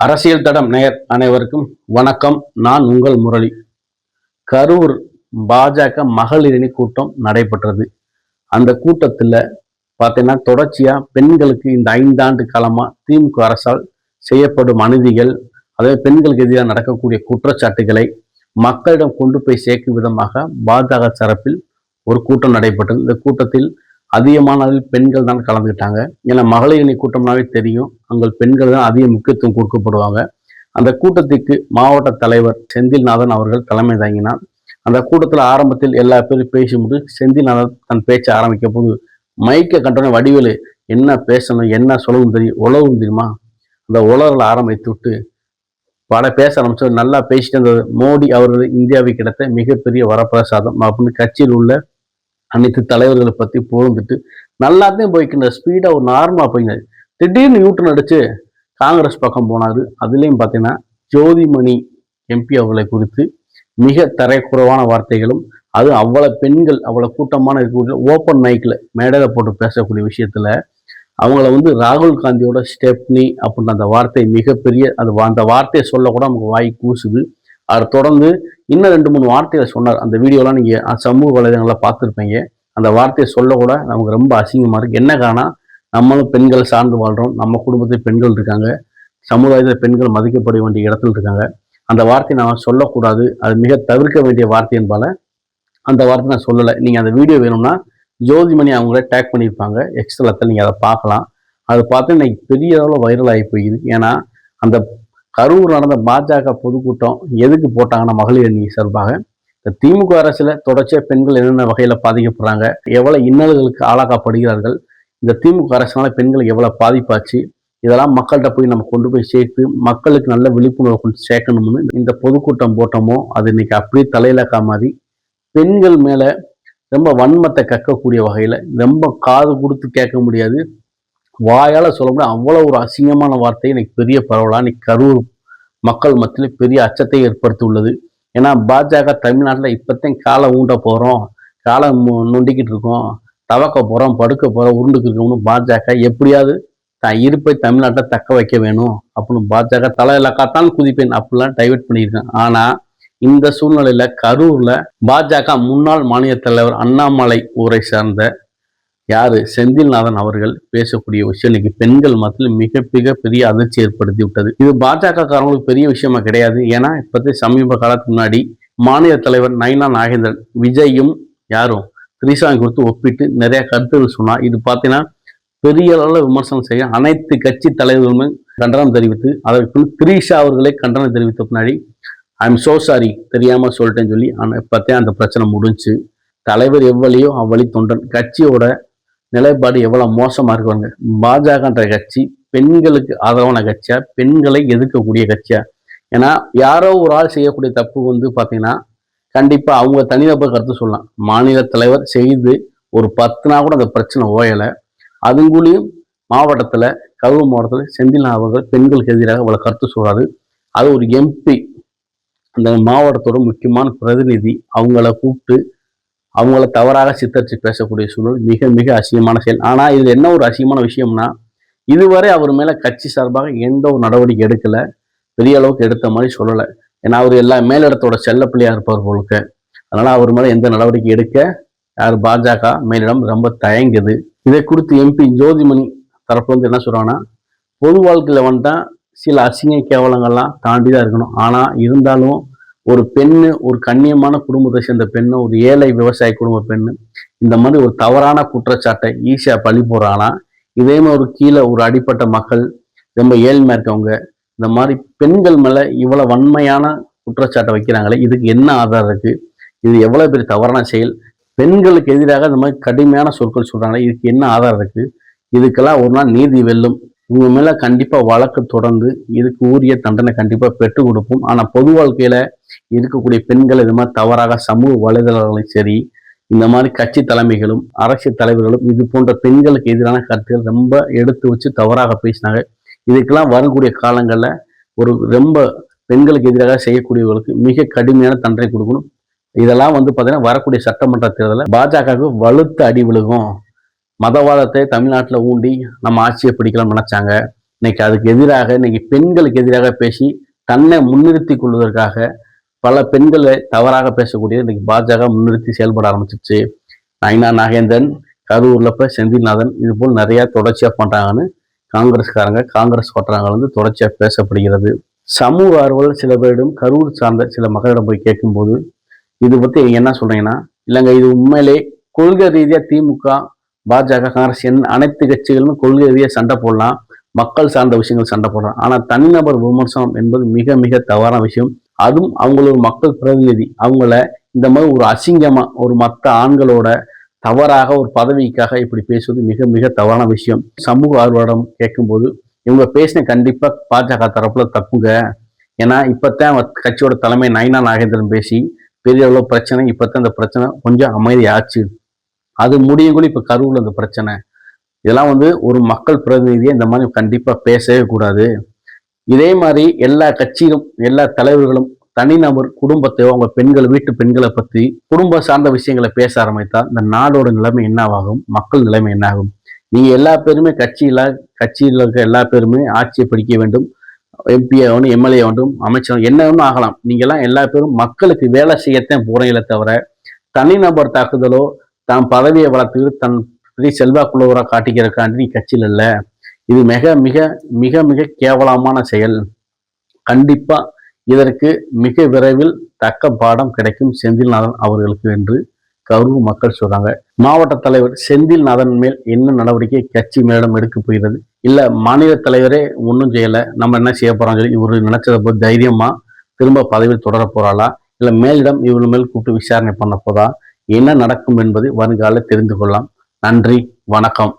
அரசியல் தடம் நேயர் அனைவருக்கும் வணக்கம். நான் உங்கள் முரளி. கரூர் பாஜக மகளிரணி கூட்டம் நடைபெற்றது. அந்த கூட்டத்தில் பார்த்தீங்கன்னா தொடர்ச்சியா பெண்களுக்கு இந்த 5 ஆண்டு காலமா திமுக அரசால் செய்யப்படும் அநீதிகள், அதே பெண்களுக்கு எதிராக நடக்கக்கூடிய குற்றச்சாட்டுகளை மக்களிடம் கொண்டு போய் சேர்க்கும் விதமாக பாஜக தரப்பில் ஒரு கூட்டம் நடைபெற்றது. இந்த கூட்டத்தில் அதிகமான பெண்கள் தான் கலந்துக்கிட்டாங்க. ஏன்னா மகளிரணி கூட்டம்னாவே தெரியும், அங்கே பெண்கள் தான் அதிக முக்கியத்துவம் கொடுக்கப்படுவாங்க. அந்த கூட்டத்திற்கு மாவட்ட தலைவர் செந்தில்நாதன் அவர்கள் தலைமை தாங்கினார். அந்த கூட்டத்தில் ஆரம்பத்தில் எல்லா பேரும் பேசி முடித்து செந்தில்நாதன் தன் பேச்சை ஆரம்பிக்க போது மைக்கை கண்டோன்னே வடிவேலு என்ன பேசணும் என்ன சொல்லவும் தெரியும் உழவும் தெரியுமா, அந்த உலகில் ஆரம்பித்து விட்டு பல பேச ஆரம்பிச்சு நல்லா பேசிட்டு இருந்தது. மோடி அவர்கள் இந்தியாவுக்கு கிடைத்த மிகப்பெரிய வரப்பிரசாதம் அப்படின்னு கட்சியில் உள்ள அனைத்து தலைவர்களை பற்றி புகழ்ந்துட்டு நல்லாத்தையும் போய்க்கின்ற ஸ்பீடாக ஒரு நார்மலாக போயிங்க. திடீர்னு யூட்டன் அடிச்சு காங்கிரஸ் பக்கம் போனார். அதுலேயும் பார்த்தீங்கன்னா ஜோதிமணி எம்பி அவர்களை குறித்து மிக தரைக்குறைவான வார்த்தைகளும், அது அவ்வளோ பெண்கள் அவ்வளோ கூட்டமான இருக்கக்கூடிய ஓப்பன் மைக்கில் மேடையில் போட்டு பேசக்கூடிய விஷயத்தில் அவங்கள ராகுல் காந்தியோட ஸ்டெப்னி அப்படின்ற அந்த வார்த்தை மிகப்பெரிய அந்த வார்த்தையை சொல்லக்கூட நமக்கு வாய் கூசுது. அதை தொடர்ந்து இன்னும் 2-3 வார்த்தைகளை சொன்னார். அந்த வீடியோலாம் நீங்கள் சமூக வலைதளங்களில் பார்த்துருப்பீங்க. அந்த வார்த்தையை சொல்லக்கூட நமக்கு ரொம்ப அசிங்கமாக இருக்குது. என்ன காரணம், நம்மளும் பெண்களை சார்ந்து வாழ்கிறோம், நம்ம குடும்பத்தில் பெண்கள் இருக்காங்க, சமுதாயத்தில் பெண்கள் மதிக்கப்பட வேண்டிய இடத்துல இருக்காங்க. அந்த வார்த்தையை நான் சொல்லக்கூடாது, அது மிக தவிர்க்க வேண்டிய வார்த்தை என்பால அந்த வார்த்தை நான் சொல்லலை. நீங்கள் அந்த வீடியோ வேணும்னா ஜோதிமணி அவங்களே டேக் பண்ணியிருப்பாங்க எக்ஸ்ட்ரலத்தில், நீங்கள் அதை பார்க்கலாம். அதை பார்த்து இன்னைக்கு பெரிய அளவில் வைரல் ஆகி போயிடுது. ஏன்னா அந்த கரூர் நடந்த பாஜக பொதுக்கூட்டம் எதுக்கு போட்டாங்கன்னா மகளிர் அணி சார்பாக இந்த திமுக அரசில் தொடர்ச்சியாக பெண்கள் என்னென்ன வகையில் பாதிக்கப்படுறாங்க, எவ்வளோ இன்னல்களுக்கு ஆளாக்கப்படுகிறார்கள், இந்த திமுக அரசினால பெண்களுக்கு எவ்வளோ பாதிப்பாச்சு, இதெல்லாம் மக்கள்கிட்ட போய் நம்ம கொண்டு போய் சேர்த்து மக்களுக்கு நல்ல விழிப்புணர்வு கொண்டு சேர்க்கணும்னு இந்த பொதுக்கூட்டம் போட்டோமோ அது இன்னைக்கு அப்படியே தலையிலக்கா மாதிரி பெண்கள் மேலே ரொம்ப வன்மத்தை கக்கக்கூடிய வகையில் ரொம்ப காது கொடுத்து கேட்க முடியாது, வாயால் சொல்ல முடியாது, அவ்வளோ ஒரு அசிங்கமான வார்த்தை இன்னைக்கு பெரிய பரவலாக இன்னைக்கு கரூர் மக்கள் மத்தியில் பெரிய அச்சத்தை ஏற்படுத்தி உள்ளது. ஏன்னா பாஜக தமிழ்நாட்டில் இப்போத்தையும் காலை ஊண்ட போகிறோம், காலை நொண்டிக்கிட்டு இருக்கோம், தவக்க போகிறோம், படுக்க போகிறோம், உருண்டுக்கு இருக்கோம்னு பாஜக எப்படியாவது தான் இருப்பை தமிழ்நாட்டை தக்க வைக்க வேணும் அப்படின்னு பாஜக தலையிலக்காத்தான் குதிப்பேன் அப்படிலாம் டைவெர்ட் பண்ணியிருக்கேன். ஆனால் இந்த சூழ்நிலையில் கரூரில் பாஜக முன்னாள் மாநில தலைவர் அண்ணாமலை ஊரை சார்ந்த செந்தில்நாதன் அவர்கள் பேசக்கூடிய விஷயம் இன்னைக்கு பெண்கள் மத்தியில் மிக பெரிய அதிர்ச்சி ஏற்படுத்தி விட்டது. இது பாஜக காரங்களுக்கு பெரிய விஷயமா கிடையாது. ஏன்னா இப்போதைய சமீப காலத்துக்கு முன்னாடி மாநில தலைவர் நயினா நாகேந்திரன் விஜயும் திரிஷாவை குறித்து ஒப்பிட்டு நிறைய கருத்துகள் சொன்னார். இது பார்த்தீங்கன்னா பெரிய அளவில் விமர்சனம் செய்ய அனைத்து கட்சி தலைவர்களுமே கண்டனம் தெரிவித்து அதற்கு திரிஷா அவர்களே கண்டனம் தெரிவித்த பின்னாடி ஐம் சோ சாரி தெரியாமல் சொல்லிட்டேன்னு சொல்லி இப்போத்தையும் அந்த பிரச்சனை முடிஞ்சு தலைவர் எவ்வளியோ அவ்வளி தொண்டன். கட்சியோட நிலைப்பாடு எவ்வளவு மோசமா இருக்குவாங்க. பாஜகன்ற கட்சி பெண்களுக்கு ஆதரவான கட்சியா, பெண்களை எதிர்க்கக்கூடிய கட்சியா? ஏன்னா யாரோ ஒரு ஆள் செய்யக்கூடிய தப்பு பார்த்தீங்கன்னா கண்டிப்பா அவங்க தனிநபர் கருத்து சொல்லலாம். மாநில தலைவர் செய்து ஒரு 10 நாள் கூட அந்த பிரச்சனை ஓயலை. அதுங்கூலியும் மாவட்டத்தில் கரூர் மாவட்டத்தில் செந்தில்நாதன் அவர்கள் பெண்களுக்கு எதிராக அவ்வளோ கருத்து சொல்றாரு. அது ஒரு எம்பி, அந்த மாவட்டத்தோட முக்கியமான பிரதிநிதி, அவங்கள கூப்பிட்டு அவங்கள தவறாக சித்தரித்து பேசக்கூடிய சூழல் மிக அசிங்கமான செயல். ஆனால் இதில் என்ன ஒரு அசிங்கமான விஷயம்னா, இதுவரை அவர் மேலே கட்சி சார்பாக எந்த ஒரு நடவடிக்கை எடுக்கலை, பெரிய அளவுக்கு எடுத்த மாதிரி சொல்லலை. ஏன்னா அவர் எல்லா மேலிடத்தோட செல்ல பிள்ளையாக இருப்பார் போலுக்கு. அதனால் அவர் மேலே எந்த நடவடிக்கை எடுக்க பாஜக மேலிடம் ரொம்ப தயங்குது. இதை குறித்து எம்பி ஜோதிமணி தரப்புல என்ன சொல்கிறாங்கன்னா, பொது வாழ்க்கையில் வந்துட்டால் சில அசிங்க கேவலங்கள்லாம் தாண்டி தான் இருக்கணும். ஆனால் இருந்தாலும் ஒரு பெண்ணு, ஒரு கண்ணியமான குடும்பத்தை சேர்ந்த பெண்ணு, ஒரு ஏழை விவசாய குடும்ப பெண்ணு இந்த மாதிரி ஒரு தவறான குற்றச்சாட்டை ஈஸியா பழி போடுறாங்கன்னா, இதே மாதிரி ஒரு கீழே ஒரு அடிப்பட்ட மக்கள் ரொம்ப ஏழ்மையா இருக்கவங்க இந்த மாதிரி பெண்கள் மேல இவ்வளவு வன்மையான குற்றச்சாட்டை வைக்கிறாங்களே, இதுக்கு என்ன ஆதாரம் இருக்கு? இது எவ்வளவு பெரிய தவறான செயல்? பெண்களுக்கு எதிராக இந்த மாதிரி கடுமையான சொற்கள் சொல்றாங்களே, இதுக்கு என்ன ஆதாரம் இருக்கு? இதுக்கெல்லாம் ஒரு நாள் நீதி வெல்லும். உங்க மேல கண்டிப்பா வழக்கு தொடர்ந்து இதுக்கு உரிய தண்டனை கண்டிப்பா பெற்றுக் கொடுப்போம். ஆனா பொது வாழ்க்கையில இருக்கக்கூடிய பெண்கள் இது மாதிரி தவறாக சமூக வலைதளங்களையும் சரி, இந்த மாதிரி கட்சி தலைமைகளும் அரசியல் தலைவர்களும் இது போன்ற பெண்களுக்கு எதிரான கருத்துக்கள் ரொம்ப எடுத்து வச்சு தவறாக பேசினாங்க. இதுக்கெல்லாம் வரக்கூடிய காலங்களில் ஒரு ரொம்ப பெண்களுக்கு எதிராக செய்யக்கூடியவர்களுக்கு மிக கடுமையான தண்டனை கொடுக்கணும். இதெல்லாம் பார்த்தீங்கன்னா வரக்கூடிய சட்டமன்ற தேர்தலில் பாஜகவுக்கு வலுத்த அடி விழுகும். மதவாதத்தை தமிழ்நாட்டில் ஊண்டி நம்ம ஆட்சியை பிடிக்கலாம்னு நினைச்சாங்க. இன்னைக்கு அதுக்கு எதிராக இன்னைக்கு பெண்களுக்கு எதிராக பேசி தன்னை முன்னிறுத்தி கொள்வதற்காக பல பெண்களை தவறாக பேசக்கூடிய இன்னைக்கு பாஜக முன்னிறுத்தி செயல்பட ஆரம்பிச்சிருச்சு. நைனா நாகேந்திரன், கரூர்ல இப்ப செந்தில்நாதன் இது போல் நிறைய தொடர்ச்சியா பண்றாங்கன்னு காங்கிரஸ் வட்டாரங்கள் தொடர்ச்சியா பேசப்படுகிறது. சமூக ஆர்வலர் சில பேரிடம் கரூர் சார்ந்த சில மக்களிடம் போய் கேட்கும்போது இது பத்தி நீங்க என்ன சொல்றீங்கன்னா, இல்லைங்க இது உண்மையிலே கொள்கை ரீதியா திமுக, பாஜக, காங்கிரஸ் அனைத்து கட்சிகளும் கொள்கை ரீதியா சண்டை போடலாம், மக்கள் சார்ந்த விஷயங்கள் சண்டை போடலாம். ஆனா தனிநபர் விமர்சனம் என்பது மிக மிக தவறான விஷயம். அதுவும் அவங்களோட மக்கள் பிரதிநிதி, அவங்கள இந்த மாதிரி ஒரு அசிங்கமா ஒரு மற்ற ஆண்களோட தவறாக ஒரு பதவிக்காக இப்படி பேசுவது மிக மிக தவறான விஷயம். சமூக ஆர்வலரிடம் கேட்கும்போது இவங்க பேசின கண்டிப்பா பாஜக தரப்புல தப்புங்க. ஏன்னா இப்பதான் கட்சியோட தலைமை நைனா நாகேந்திரன் பேசி பெரிய அளவு பிரச்சனை, இப்பதான் இந்த பிரச்சனை கொஞ்சம் அமைதியாச்சு. அது முடியும் கூட இப்ப கரூர்ல இந்த பிரச்சனை. இதெல்லாம் ஒரு மக்கள் பிரதிநிதியை இந்த மாதிரி கண்டிப்பா பேசவே கூடாது. இதே மாதிரி எல்லா கட்சியிலும் எல்லா தலைவர்களும் தனிநபர் குடும்பத்தையோ அவங்க வீட்டு பெண்களை பத்தி குடும்ப சார்ந்த விஷயங்களை பேச ஆரம்பித்தா இந்த நாடோட நிலைமை என்ன ஆகும், மக்கள் நிலைமை என்ன ஆகும்? நீங்க எல்லா பேருமே கட்சியில இருக்க எல்லா பேருமே ஆட்சியை பிடிக்க வேண்டும், எம்பி ஆகணும், எம்எல்ஏ ஆகணும், அமைச்சர் என்ன வேணும் ஆகலாம். நீங்க எல்லாம் எல்லா பேரும் மக்களுக்கு வேலை செய்யத்தான் போறீங்களே தவிர தனிநபர் தாக்குதலோ தான் பதவியை வளர்த்து தன் செல்வாக்குள்ளவராக காட்டிக்கிறக்காண்டி நீ கட்சியில் இல்லை. இது மிக மிக மிக மிக கேவலமான செயல். கண்டிப்பா இதற்கு மிக விரைவில் தக்க பாடம் கிடைக்கும் செந்தில்நாதன் அவர்களுக்கு என்று கரூர் மக்கள் சொல்றாங்க. மாவட்ட தலைவர் செந்தில்நாதன் மேல் என்ன நடவடிக்கை கட்சி மேடம் எடுக்க போகிறது? இல்ல மாநில தலைவரே ஒன்றும் செய்யல, நம்ம என்ன செய்ய போறோம் சொல்லி இவரு நினைச்சத போய் தைரியமா திரும்ப பதவியில் தொடர போறாளா, இல்ல மேலிடம் இவரு மேல் கூப்பிட்டு விசாரணை பண்ண போதா, என்ன நடக்கும் என்பது வருங்கால தெரிந்து கொள்ளலாம். நன்றி, வணக்கம்.